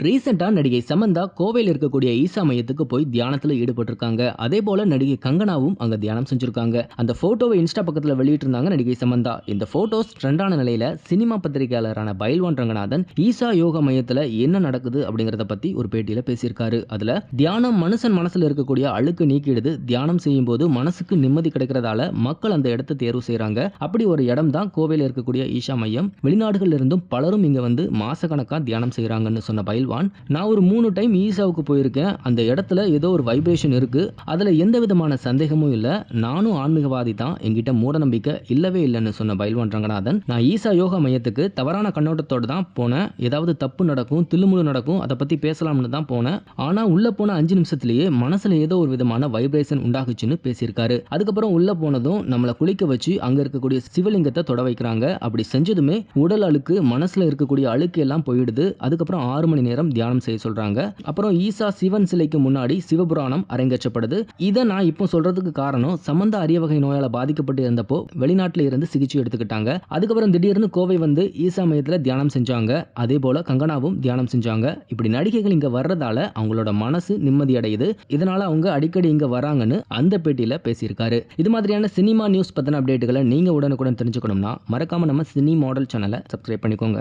ரீசெண்டா நடிகை சமந்தா கோவையில் இருக்கக்கூடிய ஈசா மையத்துக்கு போய் தியானத்துல ஈடுபட்டிருக்காங்க. அதே போல நடிகை கங்கனாவும் அங்க தியானம் செஞ்சிருக்காங்க. அந்த போட்டோவை இன்ஸ்டா பக்கத்துல வெளியிட்டிருந்தாங்க நடிகை சமந்தா. இந்த போட்டோஸ் ட்ரெண்டான நிலையில சினிமா பத்திரிகையாளரான பயில்வான் ரங்கநாதன் ஈசா யோகா மையத்துல என்ன நடக்குது அப்படிங்கறத பத்தி ஒரு பேட்டியில பேசியிருக்காரு. அதுல தியானம் மனுஷன் மனசுல இருக்கக்கூடிய அழுக்கு நீக்கிடுது. தியானம் செய்யும் போது மனசுக்கு நிம்மதி கிடைக்கிறதால மக்கள் அந்த இடத்தை தேர்வு செய்யறாங்க. அப்படி ஒரு இடம் தான் கோவையில் இருக்கக்கூடிய ஈசா மையம். வெளிநாடுகள் இருந்தும் பலரும் இங்க வந்து மாசக்கணக்கா தியானம் செய்யறாங்கன்னு சொன்ன பயில்வான், நான் ஒரு 3 டைம் ஈசாவுக்கு போயிருக்கேன். அந்த இடத்துல ஏதோ ஒரு வைப்ரேஷன் இருக்கு. அதுல எந்த விதமான சந்தேகமும் இல்ல. நானும் ஆன்மீகவாதி தான். என்கிட்ட மூட நம்பிக்கை இல்லவே இல்லைன்னு சொன்ன பயில்வான் ரங்கநாதன், நான் ஈசா யோகா மையத்துக்கு தவறான கண்ணோட்டத்தோட தான் போனேன். ஏதாவது தப்பு நடக்கும், தில்லுமுழு நடக்கும், அதை பத்தி பேசலாம்னு தான் போனேன். ஆனா உள்ள போன 5 நிமிஷத்திலேயே மனசுல ஏதோ ஒரு விதமான வைப்ரேஷன் உண்டாகுச்சுன்னு பேசியிருக்காரு. அதுக்கப்புறம் உள்ள போனதும் நம்மளை குளிக்க வச்சு அங்க இருக்கக்கூடிய சிவலிங்கத்தை தொட வைக்கிறாங்க. அப்படி செஞ்சதுமே உடல் அழுக்கு, மனசுல இருக்கக்கூடிய அழுக்கு எல்லாம் போயிடுது. அதுக்கப்புறம் 6 மணி நேரம் தியானம் செய்ய சொல்றாங்க. அப்புறம் ஈசா சிவன் சிலைக்கு முன்னாடி சிவபுராணம் அரங்கேற்றப்படுது. இதை நான் இப்போ சொல்றதுக்கு காரணம், சமந்தா அரிய வகை நோயால பாதிக்கப்பட்டு இருந்தப்போ வெளிநாட்டுல இருந்து சிகிச்சை எடுத்துக்கிட்டாங்க. அதுக்கப்புறம் திடீர்னு கோவை வந்து ஈசா மையத்துல தியானம் செஞ்சாங்க. அதே போல கங்கனாவும் தியானம் செஞ்சாங்க. இப்படி நடிகைகள் இங்க வர்றதால அவங்களோட மனசு நிம்மதி அடையுது. இதனால அவங்க அடிக்கடி இங்க வராங்கன்னு அந்த பேட்டியில பேசியிருக்காரு. இது மாதிரியான சினிமா நியூஸ் பத்தின அப்டேட்டுகளை நீங்க உடனுக்குடன் தெரிஞ்சுக்கணும்னா மறக்காம நம்ம சினி மாடல் சேனலை சப்ஸ்கிரைப் பண்ணிக்கோங்க.